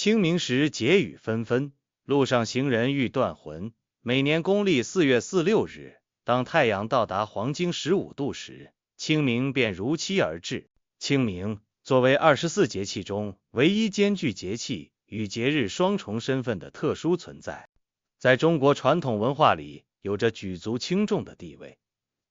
清明时节雨纷纷，路上行人欲断魂。每年公历4月4、6日，当太阳到达黄经15度时，清明便如期而至。清明作为24节气中唯一兼具节气与节日双重身份的特殊存在，在中国传统文化里有着举足轻重的地位。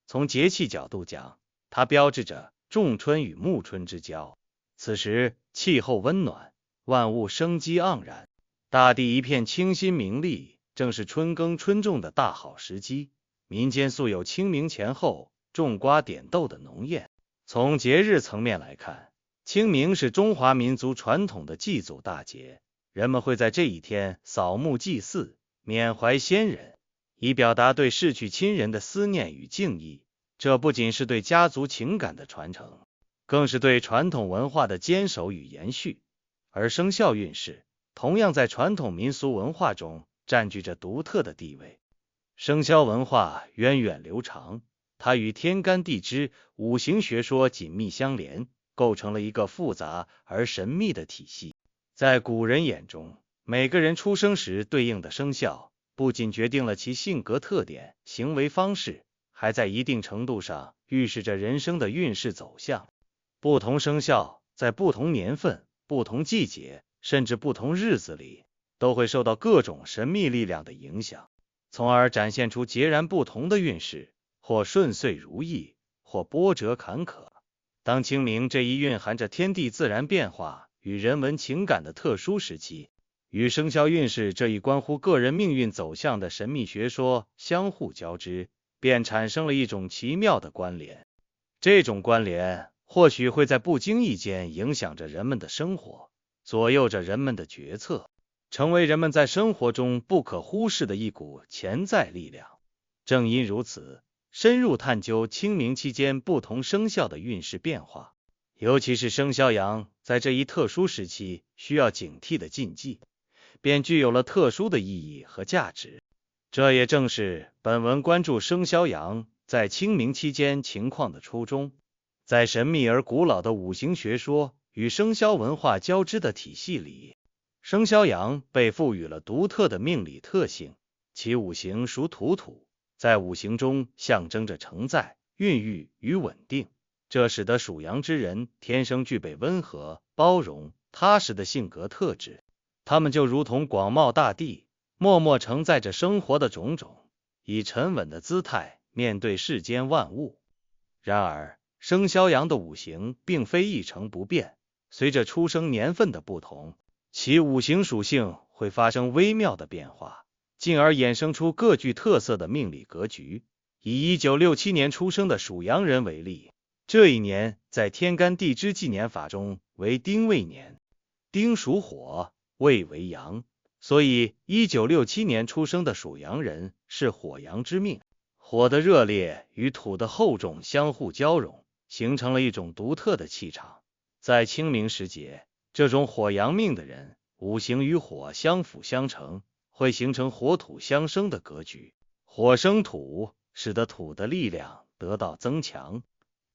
从节气角度讲，它标志着仲春与暮春之交。此时气候温暖，万物生机盎然，大地一片清新明丽，正是春耕春种的大好时机。民间素有清明前后种瓜点豆的农谚。从节日层面来看，清明是中华民族传统的祭祖大节，人们会在这一天扫墓祭祀，缅怀先人，以表达对逝去亲人的思念与敬意。这不仅是对家族情感的传承，更是对传统文化的坚守与延续。而生肖运势同样在传统民俗文化中占据着独特的地位。生肖文化源远流长，它与天干地支、五行学说紧密相连，构成了一个复杂而神秘的体系。在古人眼中，每个人出生时对应的生肖，不仅决定了其性格特点、行为方式，还在一定程度上预示着人生的运势走向。不同生肖在不同年份、不同季节，甚至不同日子里，都会受到各种神秘力量的影响，从而展现出截然不同的运势，或顺遂如意，或波折坎坷。当清明这一蕴含着天地自然变化与人文情感的特殊时期，与生肖运势这一关乎个人命运走向的神秘学说相互交织，便产生了一种奇妙的关联。这种关联或许会在不经意间影响着人们的生活，左右着人们的决策，成为人们在生活中不可忽视的一股潜在力量。正因如此，深入探究清明期间不同生肖的运势变化，尤其是生肖羊在这一特殊时期需要警惕的禁忌，便具有了特殊的意义和价值。这也正是本文关注生肖羊在清明期间情况的初衷。在神秘而古老的五行学说与生肖文化交织的体系里，生肖羊被赋予了独特的命理特性，其五行属土，在五行中象征着承载、孕育与稳定，这使得属羊之人天生具备温和、包容、踏实的性格特质。他们就如同广袤大地，默默承载着生活的种种，以沉稳的姿态面对世间万物。然而，生肖羊的五行并非一成不变，随着出生年份的不同，其五行属性会发生微妙的变化，进而衍生出各具特色的命理格局。以1967年出生的属羊人为例，这一年在天干地支纪年法中为丁未年，丁属火，未为阳，所以1967年出生的属羊人是火阳之命。火的热烈与土的厚重相互交融，形成了一种独特的气场。在清明时节，这种火阳命的人，五行与火相辅相成，会形成火土相生的格局。火生土，使得土的力量得到增强。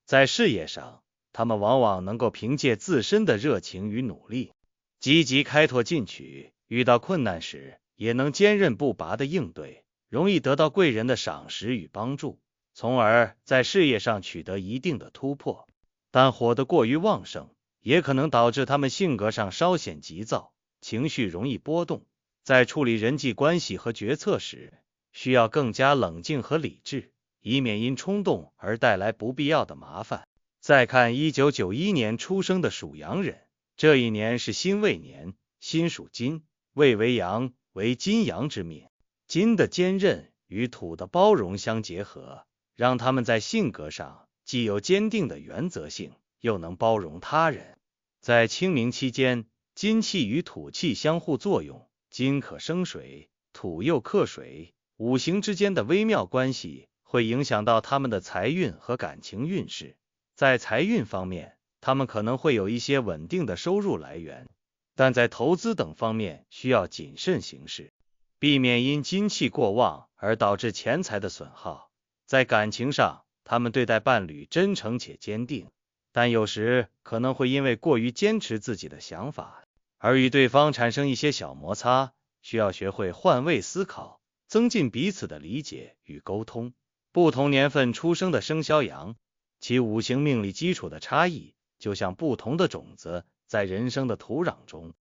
在事业上，他们往往能够凭借自身的热情与努力，积极开拓进取，遇到困难时也能坚韧不拔地应对，容易得到贵人的赏识与帮助，从而在事业上取得一定的突破。但火的过于旺盛，也可能导致他们性格上稍显急躁，情绪容易波动，在处理人际关系和决策时，需要更加冷静和理智，以免因冲动而带来不必要的麻烦。再看1991年出生的属羊人，这一年是辛未年，辛属金，未为阳，为金阳之命。金的坚韧与土的包容相结合，让他们在性格上既有坚定的原则性，又能包容他人。在清明期间，金气与土气相互作用，金可生水，土又克水，五行之间的微妙关系会影响到他们的财运和感情运势。在财运方面，他们可能会有一些稳定的收入来源，但在投资等方面需要谨慎行事，避免因金气过旺而导致钱财的损耗。在感情上，他们对待伴侣真诚且坚定，但有时可能会因为过于坚持自己的想法而与对方产生一些小摩擦，需要学会换位思考，增进彼此的理解与沟通。不同年份出生的生肖羊，其五行命理基础的差异，就像不同的种子在人生的土壤中，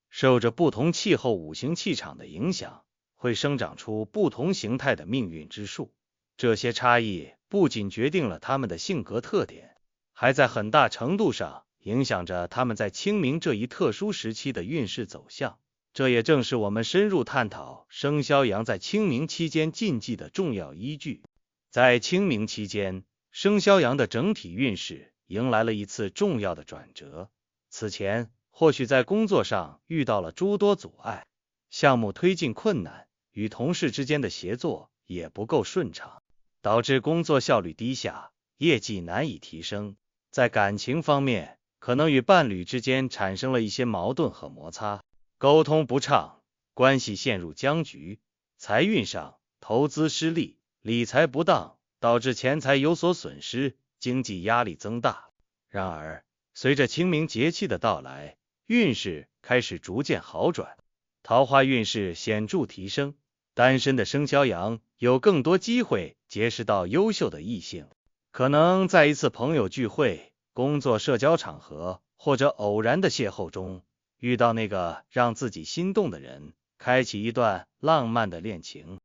受着不同气候五行气场的影响，会生长出不同形态的命运之树。这些差异不仅决定了他们的性格特点，还在很大程度上影响着他们在清明这一特殊时期的运势走向。这也正是我们深入探讨生肖羊在清明期间禁忌的重要依据。在清明期间，生肖羊的整体运势迎来了一次重要的转折。此前，或许在工作上遇到了诸多阻碍，项目推进困难，与同事之间的协作也不够顺畅，导致工作效率低下，业绩难以提升。在感情方面，可能与伴侣之间产生了一些矛盾和摩擦，沟通不畅，关系陷入僵局。财运上，投资失利，理财不当，导致钱财有所损失，经济压力增大。然而，随着清明节气的到来，运势开始逐渐好转，桃花运势显著提升。单身的生肖羊有更多机会结识到优秀的异性，可能在一次朋友聚会、工作社交场合或者偶然的邂逅中，遇到那个让自己心动的人，开启一段浪漫的恋情。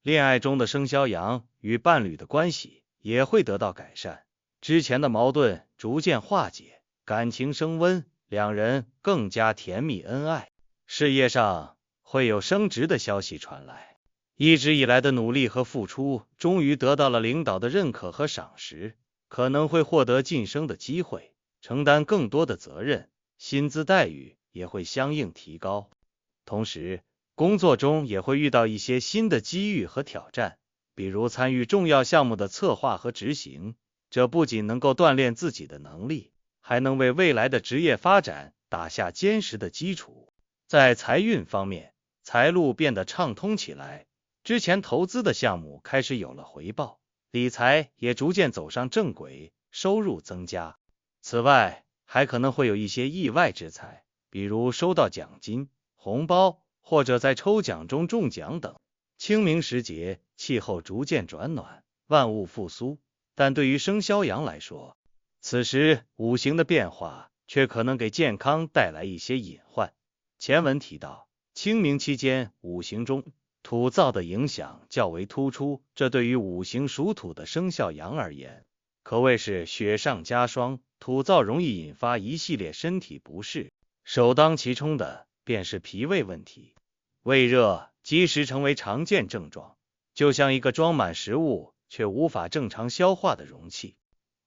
恋爱中的生肖羊与伴侣的关系也会得到改善，之前的矛盾逐渐化解，感情升温，两人更加甜蜜恩爱。事业上会有升职的消息传来，一直以来的努力和付出终于得到了领导的认可和赏识，可能会获得晋升的机会，承担更多的责任，薪资待遇也会相应提高。同时，工作中也会遇到一些新的机遇和挑战，比如参与重要项目的策划和执行，这不仅能够锻炼自己的能力，还能为未来的职业发展打下坚实的基础。在财运方面，财路变得畅通起来，之前投资的项目开始有了回报，理财也逐渐走上正轨，收入增加。此外，还可能会有一些意外之财，比如收到奖金、红包，或者在抽奖中中奖等。清明时节，气候逐渐转暖，万物复苏，但对于生肖羊来说，此时五行的变化却可能给健康带来一些隐患。前文提到，清明期间五行中土燥的影响较为突出，这对于五行属土的生肖羊而言，可谓是雪上加霜。土燥容易引发一系列身体不适，首当其冲的便是脾胃问题。胃热即时成为常见症状，就像一个装满食物却无法正常消化的容器，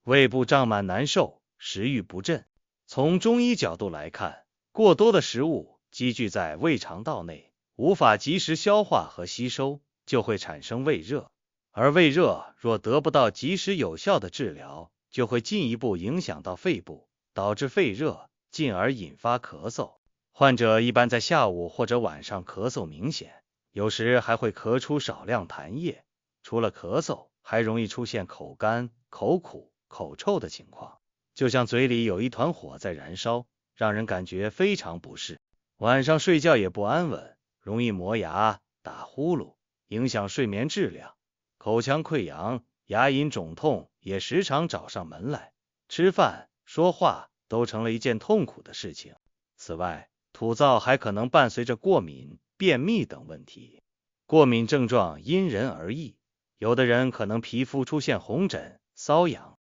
胃部胀满难受，食欲不振。从中医角度来看，过多的食物积聚在胃肠道内，无法及时消化和吸收，就会产生胃热。而胃热若得不到及时有效的治疗，就会进一步影响到肺部，导致肺热，进而引发咳嗽。患者一般在下午或者晚上咳嗽明显，有时还会咳出少量痰液。除了咳嗽，还容易出现口干、口苦、口臭的情况，就像嘴里有一团火在燃烧，让人感觉非常不适。晚上睡觉也不安稳，容易磨牙、打呼噜，影响睡眠质量。口腔溃疡、牙龈肿痛也时常找上门来，吃饭、说话都成了一件痛苦的事情。此外，土燥还可能伴随着过敏、便秘等问题。过敏症状因人而异，有的人可能皮肤出现红疹、瘙痒，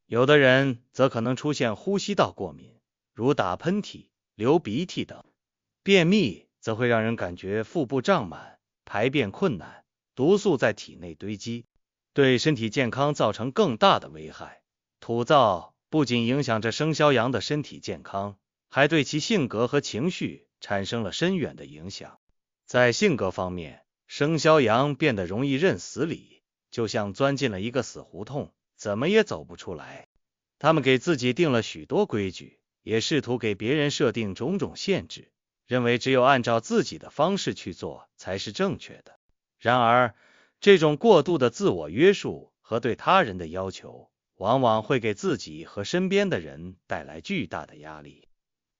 有的人则可能出现呼吸道过敏，如打喷嚏、流鼻涕等。便秘则会让人感觉腹部胀满，排便困难，毒素在体内堆积，对身体健康造成更大的危害。土燥不仅影响着生肖羊的身体健康，还对其性格和情绪产生了深远的影响。在性格方面，生肖羊变得容易认死理，就像钻进了一个死胡同，怎么也走不出来。他们给自己定了许多规矩，也试图给别人设定种种限制，认为只有按照自己的方式去做才是正确的。然而，这种过度的自我约束和对他人的要求，往往会给自己和身边的人带来巨大的压力。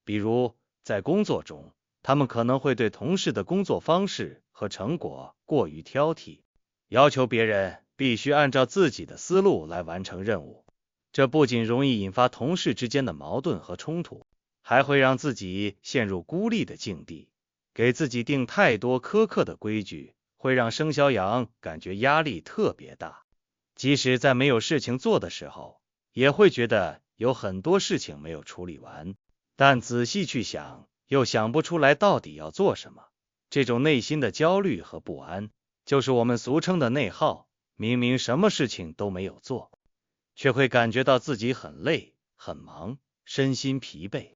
比如，在工作中，他们可能会对同事的工作方式和成果过于挑剔，要求别人必须按照自己的思路来完成任务。这不仅容易引发同事之间的矛盾和冲突，还会让自己陷入孤立的境地。给自己定太多苛刻的规矩，会让生肖羊感觉压力特别大。即使在没有事情做的时候，也会觉得有很多事情没有处理完，但仔细去想，又想不出来到底要做什么。这种内心的焦虑和不安，就是我们俗称的内耗。明明什么事情都没有做，却会感觉到自己很累、很忙，身心疲惫。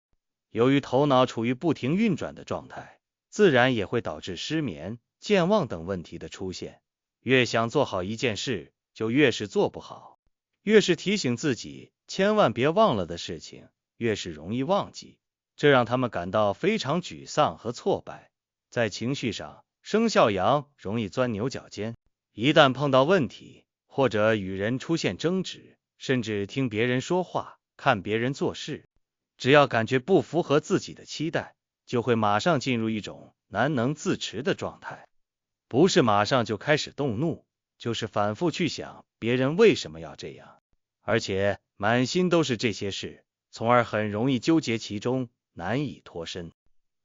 由于头脑处于不停运转的状态，自然也会导致失眠、健忘等问题的出现。越想做好一件事，就越是做不好，越是提醒自己千万别忘了的事情，越是容易忘记，这让他们感到非常沮丧和挫败。在情绪上，生肖羊容易钻牛角尖，一旦碰到问题，或者与人出现争执，甚至听别人说话、看别人做事，只要感觉不符合自己的期待，就会马上进入一种难能自持的状态。不是马上就开始动怒，就是反复去想别人为什么要这样，而且满心都是这些事，从而很容易纠结其中，难以脱身。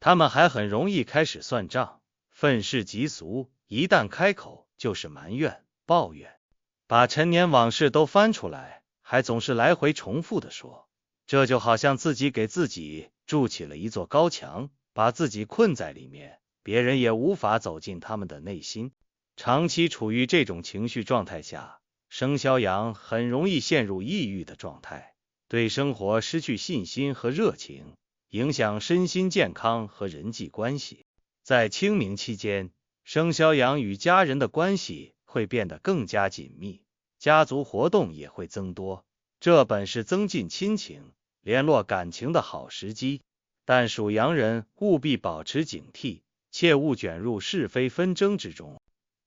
他们还很容易开始算账，愤世嫉俗，一旦开口就是埋怨、抱怨，把陈年往事都翻出来，还总是来回重复的说。这就好像自己给自己筑起了一座高墙，把自己困在里面，别人也无法走进他们的内心。长期处于这种情绪状态下，生肖羊很容易陷入抑郁的状态，对生活失去信心和热情，影响身心健康和人际关系。在清明期间，生肖羊与家人的关系会变得更加紧密，家族活动也会增多，这本是增进亲情、联络感情的好时机。但属羊人务必保持警惕，切勿卷入是非纷争之中。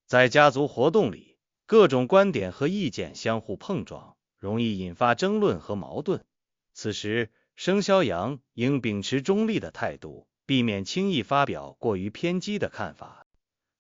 在家族活动里，各种观点和意见相互碰撞，容易引发争论和矛盾。此时，生肖羊应秉持中立的态度，避免轻易发表过于偏激的看法，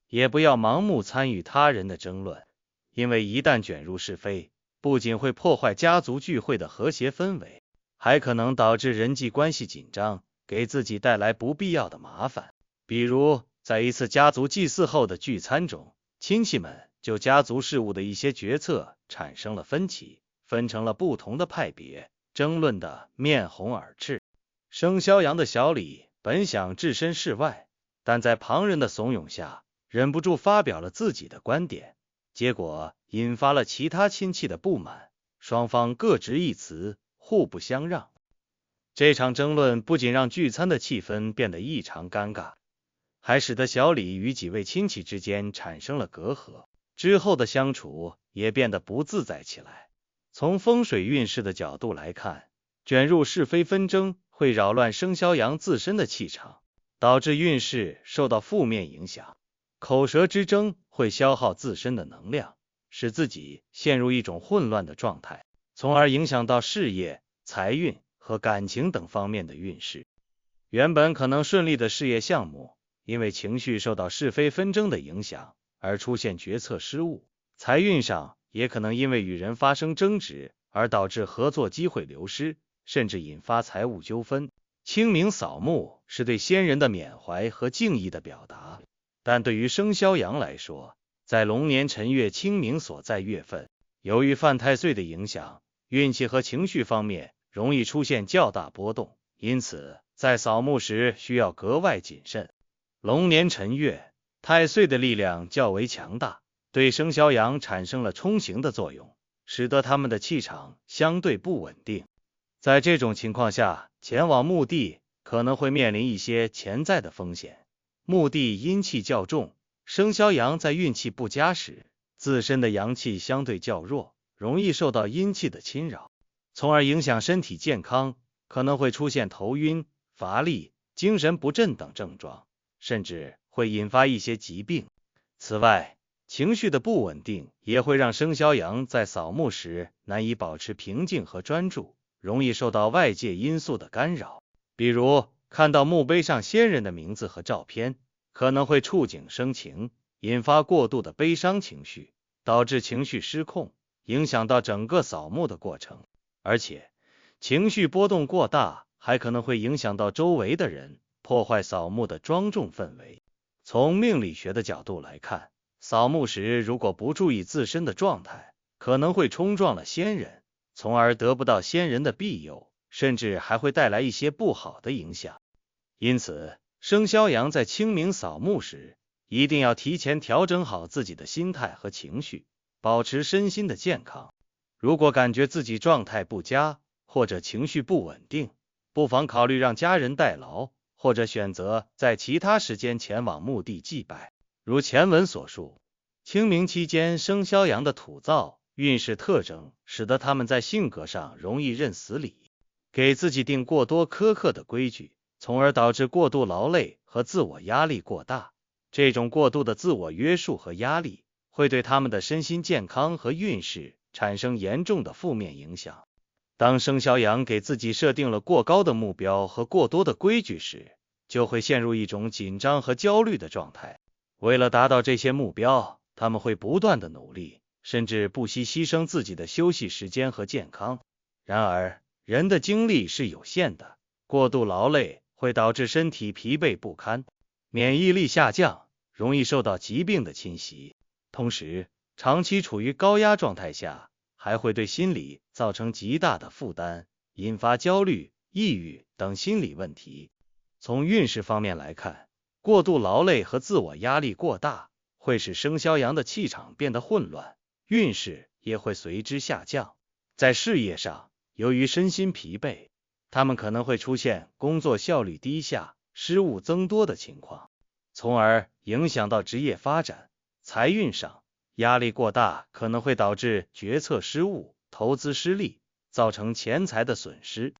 也不要盲目参与他人的争论，因为一旦卷入是非，不仅会破坏家族聚会的和谐氛围，还可能导致人际关系紧张，给自己带来不必要的麻烦。比如，在一次家族祭祀后的聚餐中，亲戚们就家族事务的一些决策产生了分歧，分成了不同的派别，争论的面红耳赤。生肖羊的小李本想置身事外，但在旁人的怂恿下，忍不住发表了自己的观点，结果引发了其他亲戚的不满，双方各执一词，互不相让。这场争论不仅让聚餐的气氛变得异常尴尬，还使得小李与几位亲戚之间产生了隔阂，之后的相处也变得不自在起来。从风水运势的角度来看，卷入是非纷争会扰乱生肖羊自身的气场，导致运势受到负面影响。口舌之争会消耗自身的能量，使自己陷入一种混乱的状态，从而影响到事业、财运和感情等方面的运势。原本可能顺利的事业项目，因为情绪受到是非纷争的影响而出现决策失误，财运上也可能因为与人发生争执而导致合作机会流失，甚至引发财务纠纷。清明扫墓是对先人的缅怀和敬意的表达，但对于生肖羊来说，在龙年辰月清明所在月份，由于犯太岁的影响，运气和情绪方面容易出现较大波动，因此在扫墓时需要格外谨慎。龙年辰月，太岁的力量较为强大，对生肖羊产生了冲刑的作用，使得他们的气场相对不稳定。在这种情况下，前往墓地可能会面临一些潜在的风险。墓地阴气较重，生肖羊在运气不佳时，自身的阳气相对较弱，容易受到阴气的侵扰，从而影响身体健康，可能会出现头晕、乏力、精神不振等症状，甚至会引发一些疾病。此外，情绪的不稳定也会让生肖羊在扫墓时难以保持平静和专注，容易受到外界因素的干扰，比如看到墓碑上先人的名字和照片，可能会触景生情，引发过度的悲伤情绪，导致情绪失控，影响到整个扫墓的过程。而且，情绪波动过大，还可能会影响到周围的人，破坏扫墓的庄重氛围。从命理学的角度来看，扫墓时如果不注意自身的状态，可能会冲撞了先人，从而得不到先人的庇佑，甚至还会带来一些不好的影响。因此，生肖羊在清明扫墓时，一定要提前调整好自己的心态和情绪，保持身心的健康。如果感觉自己状态不佳，或者情绪不稳定，不妨考虑让家人代劳，或者选择在其他时间前往墓地祭拜。如前文所述，清明期间生肖羊的土造运势特征，使得他们在性格上容易认死理，给自己定过多苛刻的规矩，从而导致过度劳累和自我压力过大。这种过度的自我约束和压力，会对他们的身心健康和运势产生严重的负面影响。当生肖羊给自己设定了过高的目标和过多的规矩时，就会陷入一种紧张和焦虑的状态。为了达到这些目标，他们会不断的努力，甚至不惜牺牲自己的休息时间和健康。然而，人的精力是有限的，过度劳累会导致身体疲惫不堪，免疫力下降，容易受到疾病的侵袭。同时，长期处于高压状态下，还会对心理造成极大的负担，引发焦虑、抑郁等心理问题。从运势方面来看，过度劳累和自我压力过大，会使生肖羊的气场变得混乱，运势也会随之下降。在事业上，由于身心疲惫，他们可能会出现工作效率低下、失误增多的情况，从而影响到职业发展。财运上，压力过大可能会导致决策失误、投资失利，造成钱财的损失。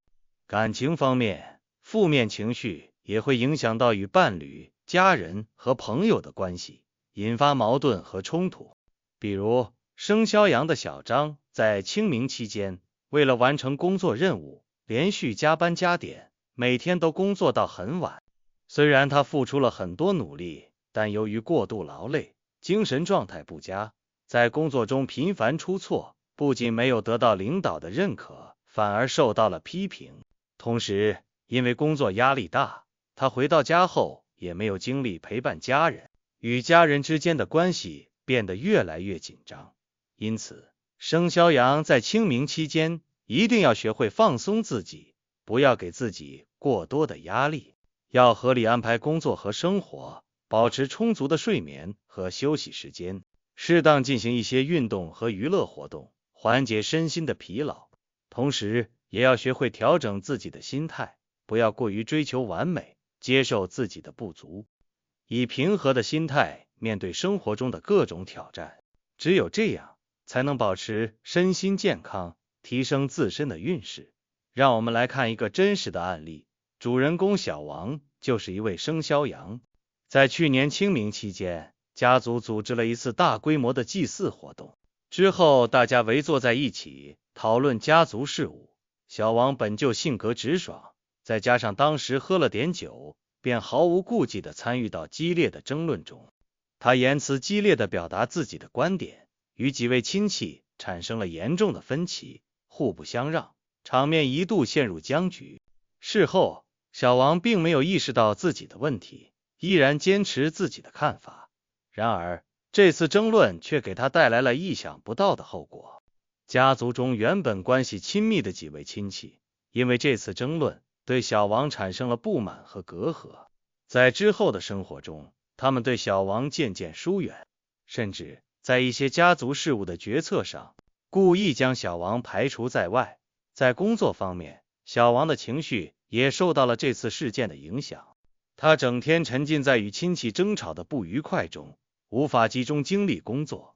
感情方面，负面情绪也会影响到与伴侣、家人和朋友的关系，引发矛盾和冲突。比如，生肖羊的小张在清明期间，为了完成工作任务，连续加班加点，每天都工作到很晚。虽然他付出了很多努力，但由于过度劳累，精神状态不佳，在工作中频繁出错，不仅没有得到领导的认可，反而受到了批评。同时，因为工作压力大，他回到家后也没有精力陪伴家人，与家人之间的关系变得越来越紧张。因此，生肖羊在清明期间一定要学会放松自己，不要给自己过多的压力，要合理安排工作和生活，保持充足的睡眠和休息时间，适当进行一些运动和娱乐活动，缓解身心的疲劳。同时，也要学会调整自己的心态，不要过于追求完美，接受自己的不足，以平和的心态面对生活中的各种挑战。只有这样，才能保持身心健康，提升自身的运势。让我们来看一个真实的案例，主人公小王就是一位生肖羊。在去年清明期间，家族组织了一次大规模的祭祀活动，之后大家围坐在一起讨论家族事务。小王本就性格直爽，再加上当时喝了点酒，便毫无顾忌地参与到激烈的争论中。他言辞激烈地表达自己的观点，与几位亲戚产生了严重的分歧，互不相让，场面一度陷入僵局。事后，小王并没有意识到自己的问题，依然坚持自己的看法。然而，这次争论却给他带来了意想不到的后果。家族中原本关系亲密的几位亲戚，因为这次争论，对小王产生了不满和隔阂。在之后的生活中，他们对小王渐渐疏远，甚至在一些家族事务的决策上，故意将小王排除在外。在工作方面，小王的情绪也受到了这次事件的影响。他整天沉浸在与亲戚争吵的不愉快中，无法集中精力工作。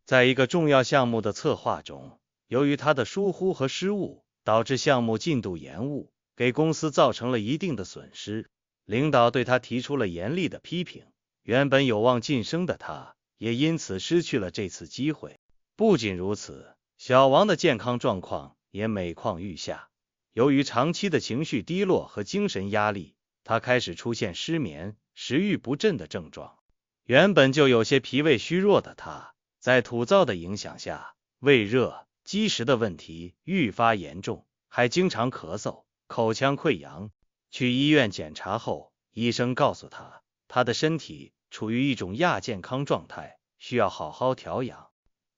在一个重要项目的策划中，由于他的疏忽和失误，导致项目进度延误，给公司造成了一定的损失。领导对他提出了严厉的批评，原本有望晋升的他，也因此失去了这次机会。不仅如此，小王的健康状况也每况愈下。由于长期的情绪低落和精神压力，他开始出现失眠、食欲不振的症状。原本就有些脾胃虚弱的他，在土灶的影响下，胃热、积食的问题愈发严重，还经常咳嗽、口腔溃疡。去医院检查后，医生告诉他，他的身体处于一种亚健康状态，需要好好调养。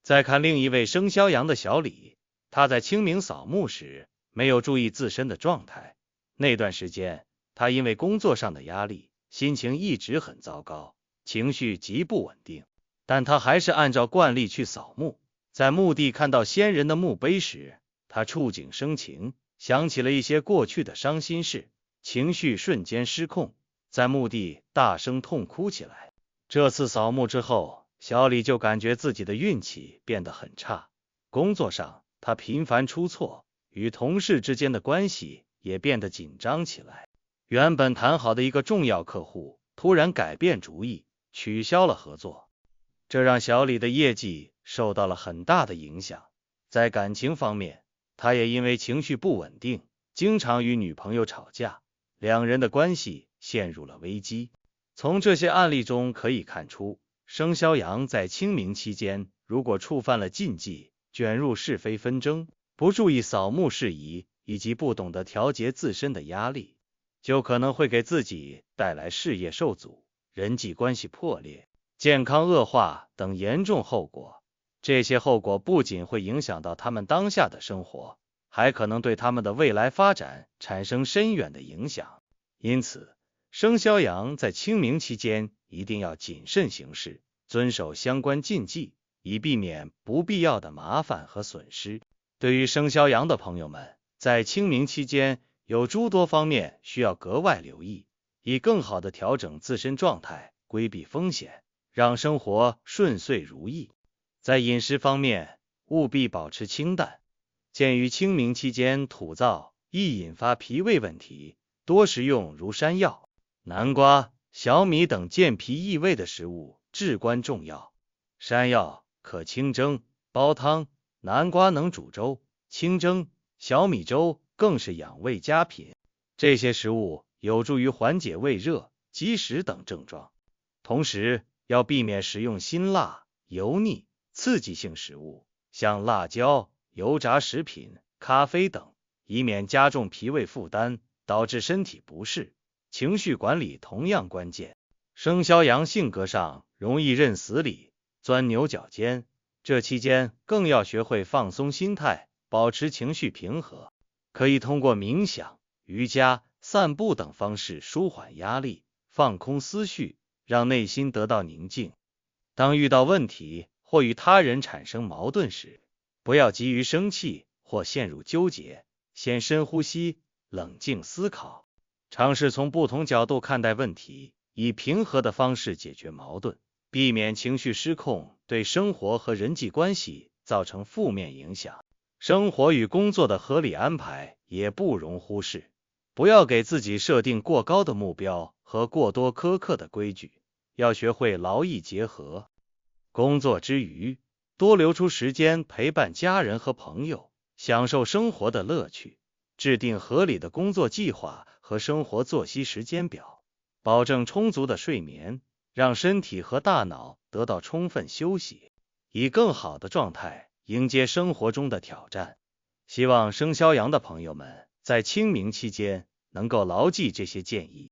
再看另一位生肖羊的小李，他在清明扫墓时没有注意自身的状态，那段时间他因为工作上的压力，心情一直很糟糕，情绪极不稳定，但他还是按照惯例去扫墓。在墓地看到先人的墓碑时，他触景生情，想起了一些过去的伤心事，情绪瞬间失控，在墓地大声痛哭起来。这次扫墓之后，小李就感觉自己的运气变得很差，工作上他频繁出错，与同事之间的关系也变得紧张起来。原本谈好的一个重要客户突然改变主意，取消了合作，这让小李的业绩受到了很大的影响。在感情方面，他也因为情绪不稳定，经常与女朋友吵架，两人的关系陷入了危机。从这些案例中可以看出，生肖羊在清明期间如果触犯了禁忌，卷入是非纷争，不注意扫墓事宜，以及不懂得调节自身的压力，就可能会给自己带来事业受阻、人际关系破裂、健康恶化等严重后果。这些后果不仅会影响到他们当下的生活，还可能对他们的未来发展产生深远的影响。因此，生肖羊在清明期间一定要谨慎行事，遵守相关禁忌，以避免不必要的麻烦和损失。对于生肖羊的朋友们，在清明期间有诸多方面需要格外留意，以更好的调整自身状态，规避风险，让生活顺遂如意。在饮食方面，务必保持清淡。鉴于清明期间土燥易引发脾胃问题，多食用如山药、南瓜、小米等健脾益胃的食物至关重要。山药可清蒸、煲汤，南瓜能煮粥、清蒸，小米粥更是养胃佳品。这些食物有助于缓解胃热、积食等症状。同时，要避免食用辛辣、油腻、刺激性食物，像辣椒、油炸食品、咖啡等，以免加重脾胃负担，导致身体不适。情绪管理同样关键。生肖羊性格上容易认死理、钻牛角尖，这期间更要学会放松心态，保持情绪平和。可以通过冥想、瑜伽、散步等方式舒缓压力，放空思绪，让内心得到宁静。当遇到问题或与他人产生矛盾时，不要急于生气或陷入纠结，先深呼吸，冷静思考，尝试从不同角度看待问题，以平和的方式解决矛盾，避免情绪失控，对生活和人际关系造成负面影响。生活与工作的合理安排也不容忽视，不要给自己设定过高的目标和过多苛刻的规矩，要学会劳逸结合。工作之余，多留出时间陪伴家人和朋友，享受生活的乐趣，制定合理的工作计划和生活作息时间表，保证充足的睡眠，让身体和大脑得到充分休息，以更好的状态迎接生活中的挑战。希望生肖羊的朋友们在清明期间能够牢记这些建议，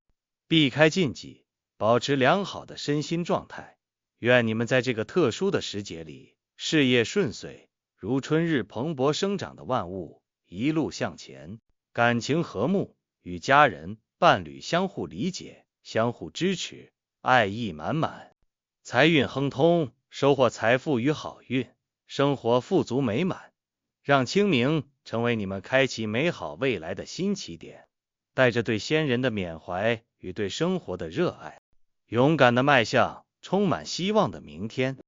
避开禁忌，保持良好的身心状态。愿你们在这个特殊的时节里，事业顺遂，如春日蓬勃生长的万物，一路向前，感情和睦，与家人、伴侣相互理解，相互支持，爱意满满，财运亨通，收获财富与好运，生活富足美满。让清明成为你们开启美好未来的新起点，带着对先人的缅怀与对生活的热爱，勇敢地迈向充满希望的明天。